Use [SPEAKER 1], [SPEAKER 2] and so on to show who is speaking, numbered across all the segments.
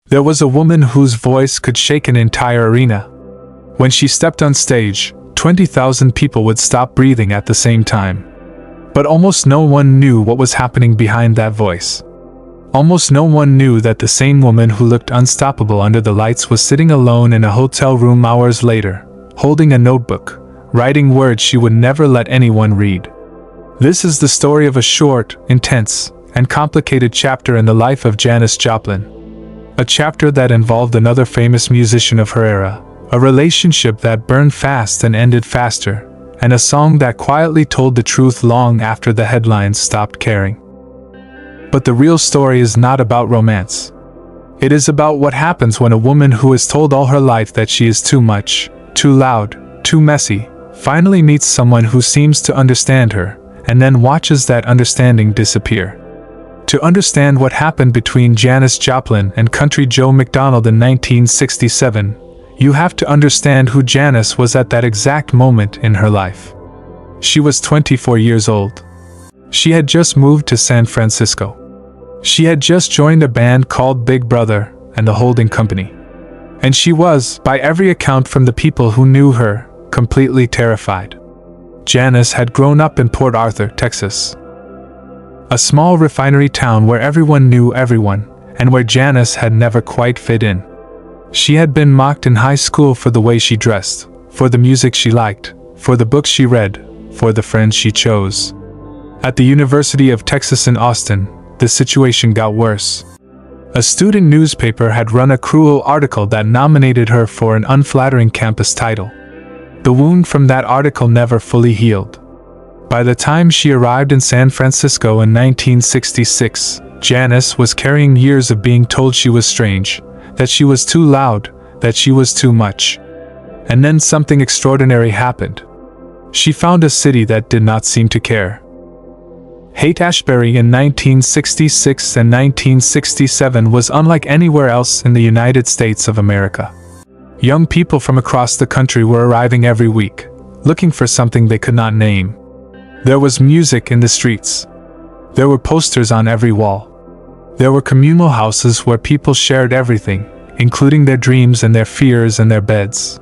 [SPEAKER 1] There was a woman whose voice could shake an entire arena. When she stepped on stage, 20,000 people would stop breathing at the same time. But almost no one knew what was happening behind that voice. Almost no one knew that the same woman who looked unstoppable under the lights was sitting alone in a hotel room hours later, holding a notebook, writing words she would never let anyone read. This is the story of a short, intense, and complicated chapter in the life of Janis Joplin. A chapter that involved another famous musician of her era, a relationship that burned fast and ended faster, and a song that quietly told the truth long after the headlines stopped caring. But the real story is not about romance. It is about what happens when a woman who is told all her life that she is too much, too loud, too messy, finally meets someone who seems to understand her, and then watches that understanding disappear. To understand what happened between Janis Joplin and Country Joe McDonald in 1967, you have to understand who Janis was at that exact moment in her life. She was 24 years old. She had just moved to San Francisco. She had just joined a band called Big Brother and the Holding Company. And she was, by every account from the people who knew her, completely terrified. Janis had grown up in Port Arthur, Texas. A small refinery town where everyone knew everyone, and where Janis had never quite fit in. She had been mocked in high school for the way she dressed, for the music she liked, for the books she read, for the friends she chose. At the University of Texas in Austin, the situation got worse. A student newspaper had run a cruel article that nominated her for an unflattering campus title. The wound from that article never fully healed. By the time she arrived in San Francisco in 1966, Janis was carrying years of being told she was strange, that she was too loud, that she was too much. And then something extraordinary happened. She found a city that did not seem to care. Haight-Ashbury in 1966 and 1967 was unlike anywhere else in the United States of America. Young people from across the country were arriving every week, looking for something they could not name. There was music in the streets. There were posters on every wall. There were communal houses where people shared everything, including their dreams and their fears and their beds.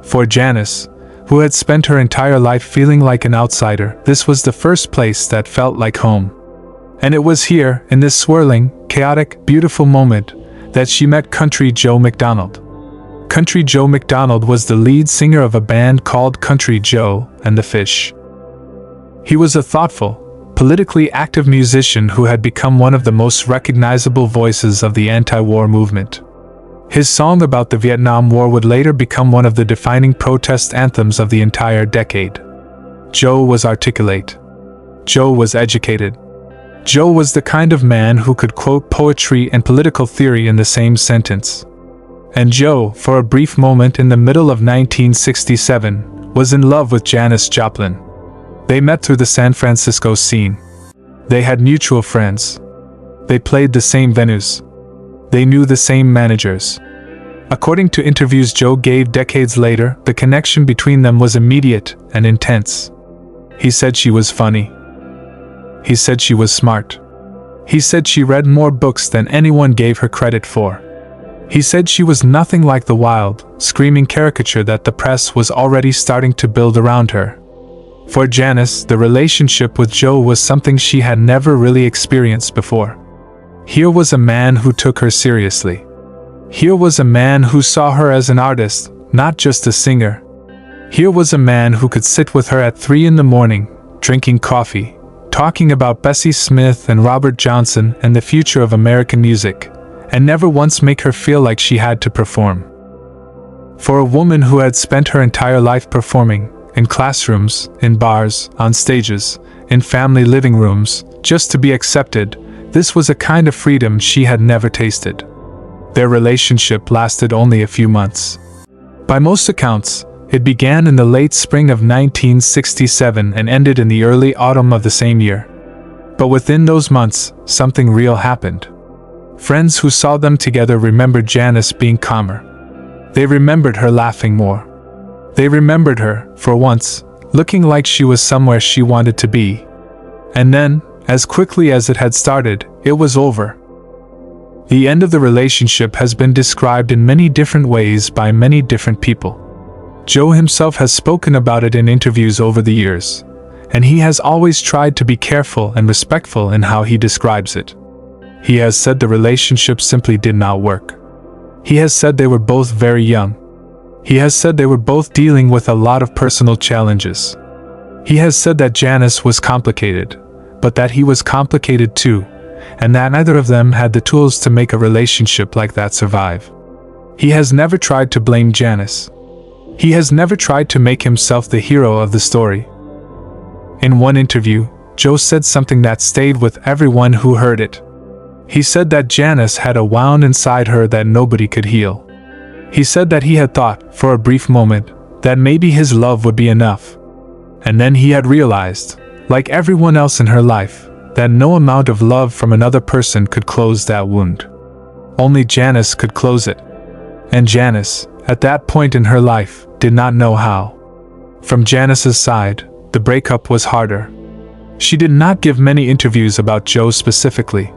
[SPEAKER 1] For Janis, who had spent her entire life feeling like an outsider, this was the first place that felt like home. And it was here, in this swirling, chaotic, beautiful moment, that she met Country Joe McDonald. Country Joe McDonald was the lead singer of a band called Country Joe and the Fish. He was a thoughtful, politically active musician who had become one of the most recognizable voices of the anti-war movement. His song about the Vietnam War would later become one of the defining protest anthems of the entire decade. Joe was articulate. Joe was educated. Joe was the kind of man who could quote poetry and political theory in the same sentence. And Joe, for a brief moment in the middle of 1967, was in love with Janis Joplin. They met through the San Francisco scene. They had mutual friends. They played the same venues. They knew the same managers. According to interviews Joe gave decades later, the connection between them was immediate and intense. He said she was funny. He said she was smart. He said she read more books than anyone gave her credit for. He said she was nothing like the wild, screaming caricature that the press was already starting to build around her. For Janis, the relationship with Joe was something she had never really experienced before. Here was a man who took her seriously. Here was a man who saw her as an artist, not just a singer. Here was a man who could sit with her at 3 a.m, drinking coffee, talking about Bessie Smith and Robert Johnson and the future of American music, and never once make her feel like she had to perform. For a woman who had spent her entire life performing, in classrooms, in bars, on stages, in family living rooms, just to be accepted, this was a kind of freedom she had never tasted. Their relationship lasted only a few months. By most accounts, it began in the late spring of 1967 and ended in the early autumn of the same year. But within those months, something real happened. Friends who saw them together remembered Janis being calmer. They remembered her laughing more. They remembered her, for once, looking like she was somewhere she wanted to be. And then, as quickly as it had started, it was over. The end of the relationship has been described in many different ways by many different people. Joe himself has spoken about it in interviews over the years, and he has always tried to be careful and respectful in how he describes it. He has said the relationship simply did not work. He has said they were both very young. He has said they were both dealing with a lot of personal challenges. He has said that Janis was complicated, but that he was complicated too, and that neither of them had the tools to make a relationship like that survive. He has never tried to blame Janis. He has never tried to make himself the hero of the story. In one interview, Joe said something that stayed with everyone who heard it. He said that Janis had a wound inside her that nobody could heal. He said that he had thought, for a brief moment, that maybe his love would be enough. And then he had realized, like everyone else in her life, that no amount of love from another person could close that wound. Only Janis could close it. And Janis, at that point in her life, did not know how. From Janis's side, the breakup was harder. She did not give many interviews about Joe specifically.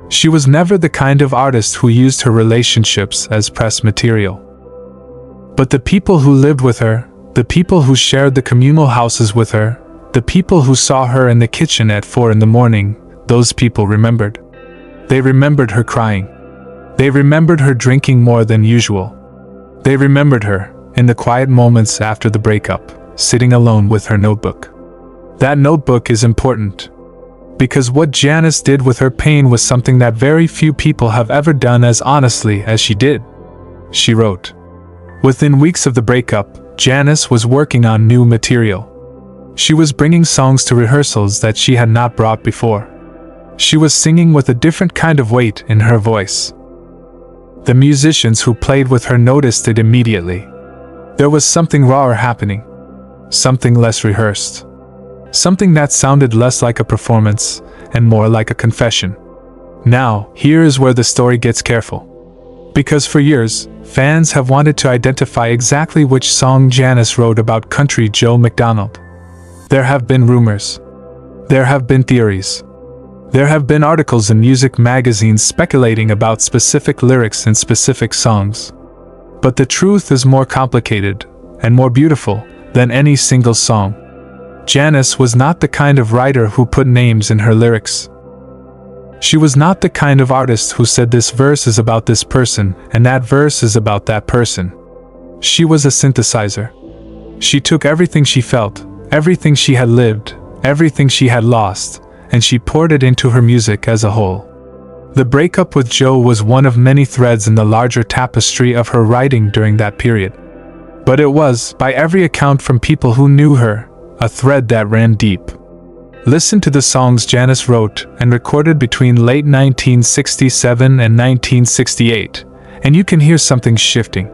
[SPEAKER 1] She was never the kind of artist who used her relationships as press material. But the people who lived with her, the people who shared the communal houses with her, the people who saw her in the kitchen at 4 a.m, those people remembered. They remembered her crying. They remembered her drinking more than usual. They remembered her, in the quiet moments after the breakup, sitting alone with her notebook. That notebook is important, because what Janis did with her pain was something that very few people have ever done as honestly as she did. She wrote. Within weeks of the breakup, Janis was working on new material. She was bringing songs to rehearsals that she had not brought before. She was singing with a different kind of weight in her voice. The musicians who played with her noticed it immediately. There was something rawer happening. Something less rehearsed. Something that sounded less like a performance and more like a confession. Now, here is where the story gets careful. Because for years, fans have wanted to identify exactly which song Janis wrote about Country Joe McDonald. There have been rumors. There have been theories. There have been articles in music magazines speculating about specific lyrics in specific songs. But the truth is more complicated and more beautiful than any single song. Janis was not the kind of writer who put names in her lyrics. She was not the kind of artist who said this verse is about this person and that verse is about that person. She was a synthesizer. She took everything she felt, everything she had lived, everything she had lost, and she poured it into her music as a whole. The breakup with Joe was one of many threads in the larger tapestry of her writing during that period. But it was, by every account from people who knew her, a thread that ran deep. Listen to the songs Janis wrote and recorded between late 1967 and 1968, and you can hear something shifting.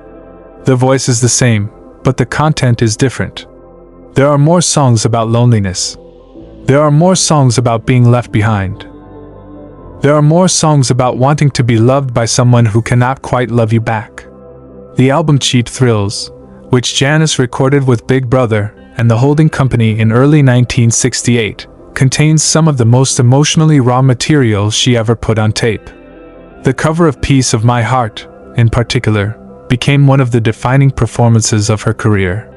[SPEAKER 1] The voice is the same, but the content is different. There are more songs about loneliness. There are more songs about being left behind. There are more songs about wanting to be loved by someone who cannot quite love you back. The album Cheap Thrills, which Janis recorded with Big Brother and the holding company in early 1968, contains some of the most emotionally raw material she ever put on tape. The cover of Piece of My Heart, in particular, became one of the defining performances of her career.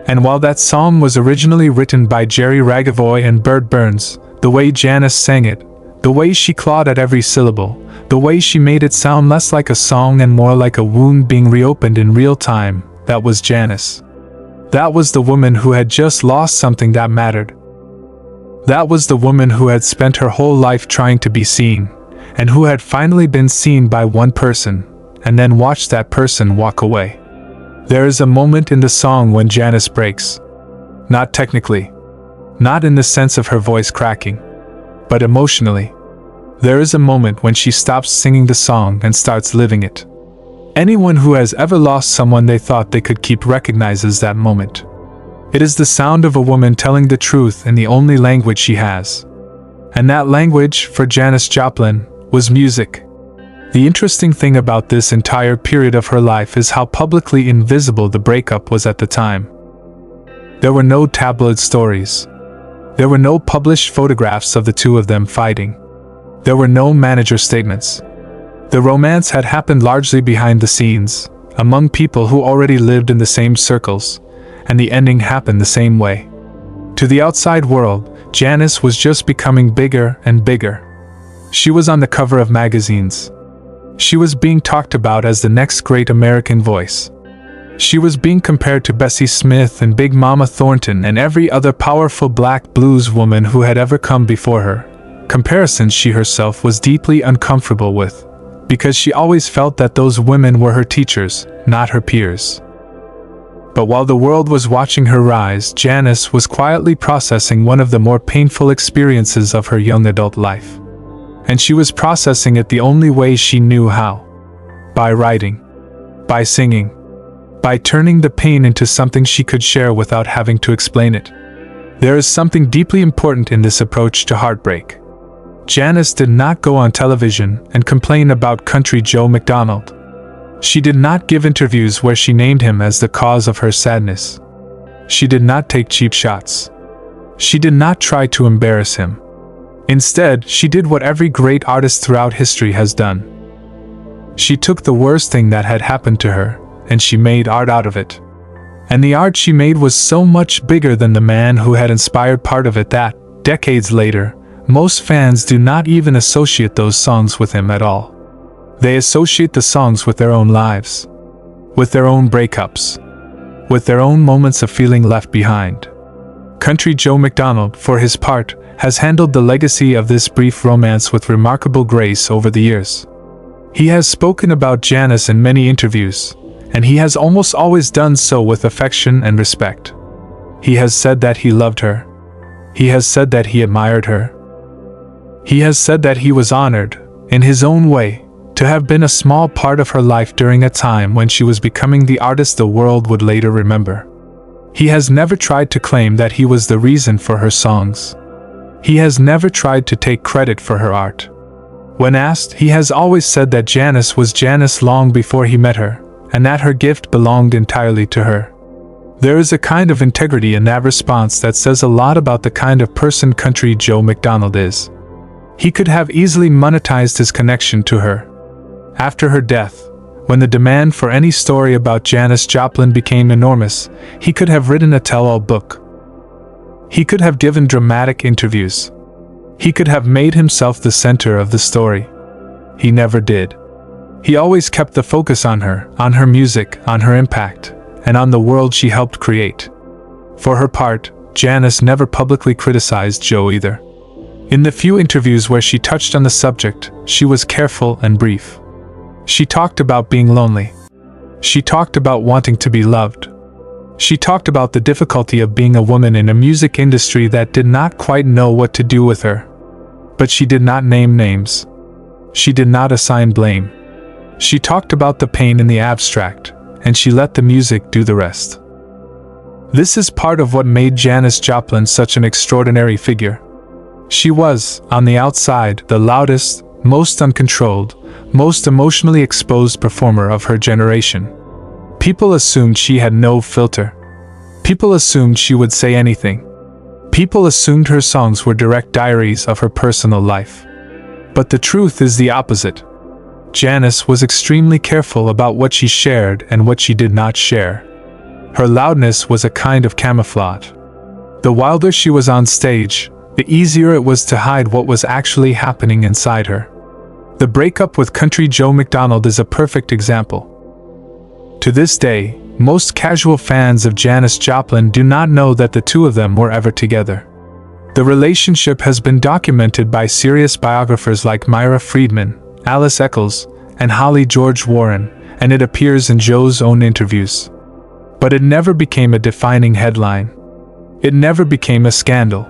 [SPEAKER 1] And while that song was originally written by Jerry Ragavoy and Bert Burns, the way Janis sang it, the way she clawed at every syllable, the way she made it sound less like a song and more like a wound being reopened in real time, that was Janis. That was the woman who had just lost something that mattered. That was the woman who had spent her whole life trying to be seen, and who had finally been seen by one person, and then watched that person walk away. There is a moment in the song when Janis breaks. Not technically. Not in the sense of her voice cracking. But emotionally. There is a moment when she stops singing the song and starts living it. Anyone who has ever lost someone they thought they could keep recognizes that moment. It is the sound of a woman telling the truth in the only language she has. And that language, for Janis Joplin, was music. The interesting thing about this entire period of her life is how publicly invisible the breakup was at the time. There were no tabloid stories. There were no published photographs of the two of them fighting. There were no manager statements. The romance had happened largely behind the scenes, among people who already lived in the same circles, and the ending happened the same way. To the outside world, Janis was just becoming bigger and bigger. She was on the cover of magazines. She was being talked about as the next great American voice. She was being compared to Bessie Smith and Big Mama Thornton and every other powerful black blues woman who had ever come before her. Comparisons she herself was deeply uncomfortable with, because she always felt that those women were her teachers, not her peers. But while the world was watching her rise, Janis was quietly processing one of the more painful experiences of her young adult life. And she was processing it the only way she knew how. By writing. By singing. By turning the pain into something she could share without having to explain it. There is something deeply important in this approach to heartbreak. Janis did not go on television and complain about Country Joe McDonald. She did not give interviews where she named him as the cause of her sadness. She did not take cheap shots. She did not try to embarrass him. Instead, she did what every great artist throughout history has done. She took the worst thing that had happened to her, and she made art out of it. And the art she made was so much bigger than the man who had inspired part of it that, decades later, most fans do not even associate those songs with him at all. They associate the songs with their own lives, with their own breakups, with their own moments of feeling left behind. Country Joe McDonald, for his part, has handled the legacy of this brief romance with remarkable grace over the years. He has spoken about Janis in many interviews, and he has almost always done so with affection and respect. He has said that he loved her. He has said that he admired her. He has said that he was honored, in his own way, to have been a small part of her life during a time when she was becoming the artist the world would later remember. He has never tried to claim that he was the reason for her songs. He has never tried to take credit for her art. When asked, he has always said that Janis was Janis long before he met her, and that her gift belonged entirely to her. There is a kind of integrity in that response that says a lot about the kind of person Country Joe McDonald is. He could have easily monetized his connection to her. After her death, when the demand for any story about Janis Joplin became enormous, he could have written a tell-all book. He could have given dramatic interviews. He could have made himself the center of the story. He never did. He always kept the focus on her music, on her impact, and on the world she helped create. For her part, Janis never publicly criticized Joe either. In the few interviews where she touched on the subject, she was careful and brief. She talked about being lonely. She talked about wanting to be loved. She talked about the difficulty of being a woman in a music industry that did not quite know what to do with her. But she did not name names. She did not assign blame. She talked about the pain in the abstract, and she let the music do the rest. This is part of what made Janis Joplin such an extraordinary figure. She was, on the outside, the loudest, most uncontrolled, most emotionally exposed performer of her generation. People assumed she had no filter. People assumed she would say anything. People assumed her songs were direct diaries of her personal life. But the truth is the opposite. Janis was extremely careful about what she shared and what she did not share. Her loudness was a kind of camouflage. The wilder she was on stage, the easier it was to hide what was actually happening inside her. The breakup with Country Joe McDonald is a perfect example. To this day, most casual fans of Janis Joplin do not know that the two of them were ever together. The relationship has been documented by serious biographers like Myra Friedman, Alice Eccles, and Holly George Warren, and it appears in Joe's own interviews. But it never became a defining headline. It never became a scandal.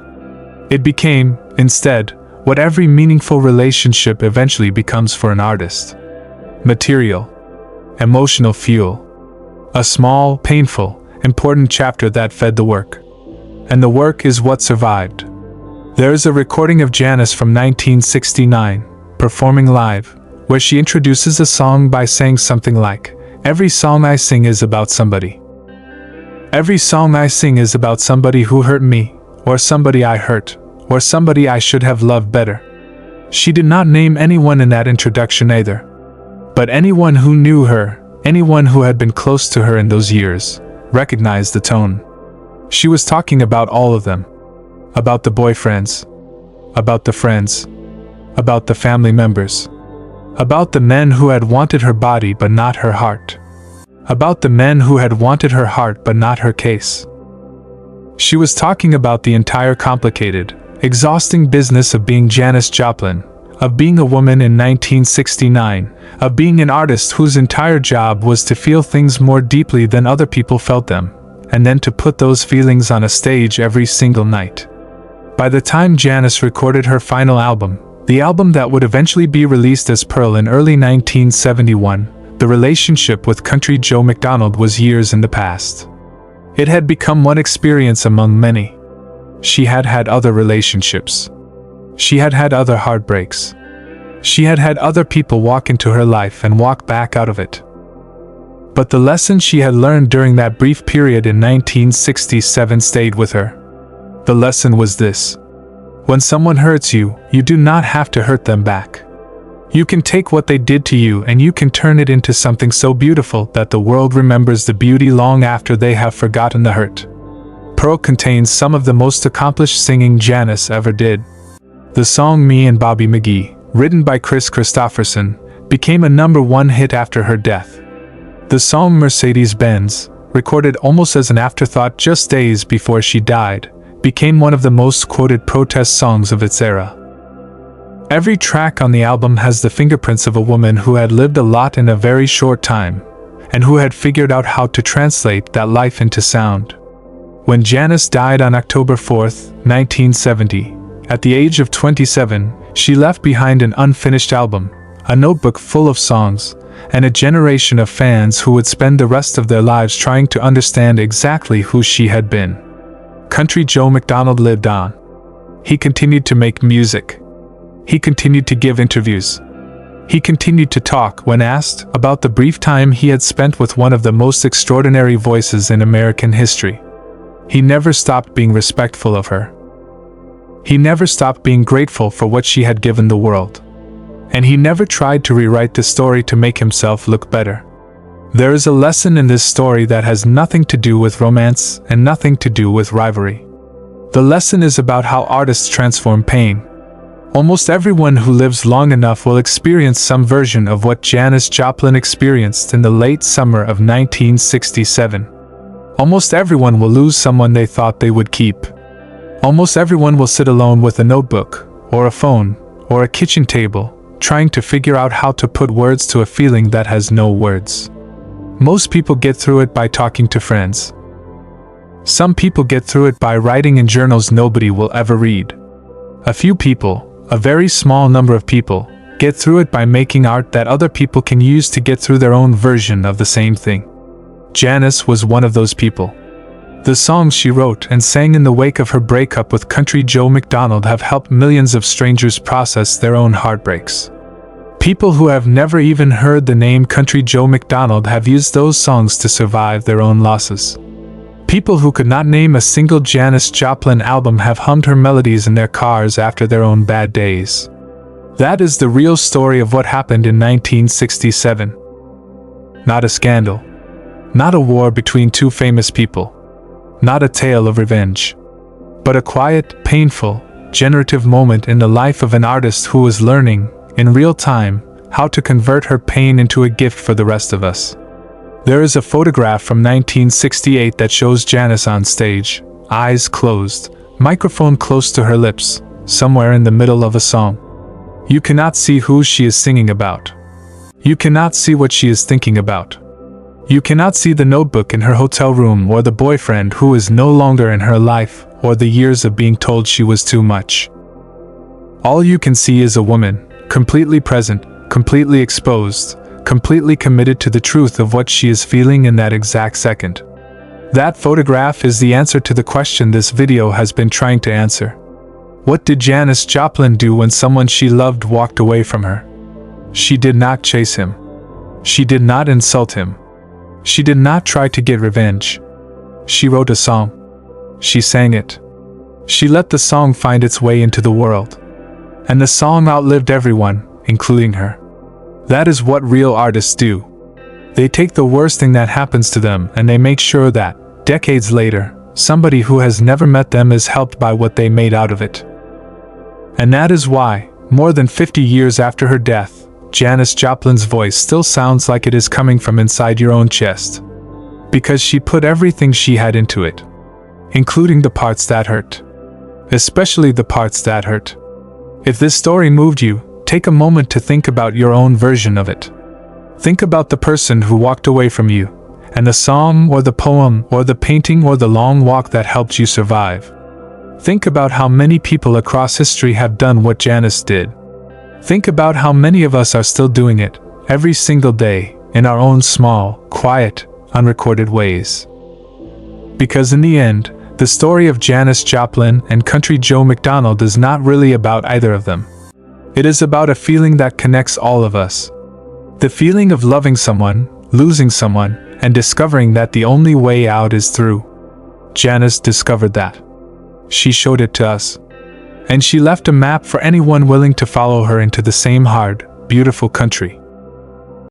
[SPEAKER 1] It became, instead, what every meaningful relationship eventually becomes for an artist. Material. Emotional fuel. A small, painful, important chapter that fed the work. And the work is what survived. There is a recording of Janis from 1969, performing live, where she introduces a song by saying something like, "Every song I sing is about somebody. Every song I sing is about somebody who hurt me, or somebody I hurt, or somebody I should have loved better." She did not name anyone in that introduction either. But anyone who knew her, anyone who had been close to her in those years, recognized the tone. She was talking about all of them. About the boyfriends. About the friends. About the family members. About the men who had wanted her body but not her heart. About the men who had wanted her heart but not her case. She was talking about the entire complicated, exhausting business of being Janis Joplin, of being a woman in 1969, of being an artist whose entire job was to feel things more deeply than other people felt them, and then to put those feelings on a stage every single night. By the time Janis recorded her final album, the album that would eventually be released as Pearl in early 1971, the relationship with Country Joe McDonald was years in the past. It had become one experience among many. She had had other relationships. She had had other heartbreaks. She had had other people walk into her life and walk back out of it. But the lesson she had learned during that brief period in 1967 stayed with her. The lesson was this: when someone hurts you, you do not have to hurt them back. You can take what they did to you and you can turn it into something so beautiful that the world remembers the beauty long after they have forgotten the hurt. Pearl contains some of the most accomplished singing Janis ever did. The song Me and Bobby McGee, written by Chris Christopherson, became a #1 hit after her death. The song Mercedes-Benz, recorded almost as an afterthought just days before she died, became one of the most quoted protest songs of its era. Every track on the album has the fingerprints of a woman who had lived a lot in a very short time, and who had figured out how to translate that life into sound. When Janis died on October 4, 1970, at the age of 27, she left behind an unfinished album, a notebook full of songs, and a generation of fans who would spend the rest of their lives trying to understand exactly who she had been. Country Joe McDonald lived on. He continued to make music. He continued to give interviews. He continued to talk when asked about the brief time he had spent with one of the most extraordinary voices in American history. He never stopped being respectful of her. He never stopped being grateful for what she had given the world. And he never tried to rewrite the story to make himself look better. There is a lesson in this story that has nothing to do with romance and nothing to do with rivalry. The lesson is about how artists transform pain. Almost everyone who lives long enough will experience some version of what Janis Joplin experienced in the late summer of 1967. Almost everyone will lose someone they thought they would keep. Almost everyone will sit alone with a notebook, or a phone, or a kitchen table, trying to figure out how to put words to a feeling that has no words. Most people get through it by talking to friends. Some people get through it by writing in journals nobody will ever read. A few people, a very small number of people, get through it by making art that other people can use to get through their own version of the same thing. Janis was one of those people. The songs she wrote and sang in the wake of her breakup with Country Joe McDonald have helped millions of strangers process their own heartbreaks. People who have never even heard the name Country Joe McDonald have used those songs to survive their own losses. People who could not name a single Janis Joplin album have hummed her melodies in their cars after their own bad days. That is the real story of what happened in 1967. Not a scandal. Not a war between two famous people. Not a tale of revenge. But a quiet, painful, generative moment in the life of an artist who was learning, in real time, how to convert her pain into a gift for the rest of us. There is a photograph from 1968 that shows Janis on stage, eyes closed, microphone close to her lips, somewhere in the middle of a song. You cannot see who she is singing about. You cannot see what she is thinking about. You cannot see the notebook in her hotel room or the boyfriend who is no longer in her life or the years of being told she was too much. All you can see is a woman, completely present, completely exposed, completely committed to the truth of what she is feeling in that exact second. That photograph is the answer to the question this video has been trying to answer. What did Janis Joplin do when someone she loved walked away from her? She did not chase him. She did not insult him. She did not try to get revenge. She wrote a song. She sang it. She let the song find its way into the world. And the song outlived everyone, including her. That is what real artists do. They take the worst thing that happens to them and they make sure that, decades later, somebody who has never met them is helped by what they made out of it. And that is why, more than 50 years after her death, Janis Joplin's voice still sounds like it is coming from inside your own chest. Because she put everything she had into it, including the parts that hurt. Especially the parts that hurt. If this story moved you, take a moment to think about your own version of it. Think about the person who walked away from you, and the song or the poem or the painting or the long walk that helped you survive. Think about how many people across history have done what Janis did. Think about how many of us are still doing it, every single day, in our own small, quiet, unrecorded ways. Because in the end, the story of Janis Joplin and Country Joe McDonald is not really about either of them. It is about a feeling that connects all of us. The feeling of loving someone, losing someone, and discovering that the only way out is through. Janis discovered that. She showed it to us. And she left a map for anyone willing to follow her into the same hard, beautiful country.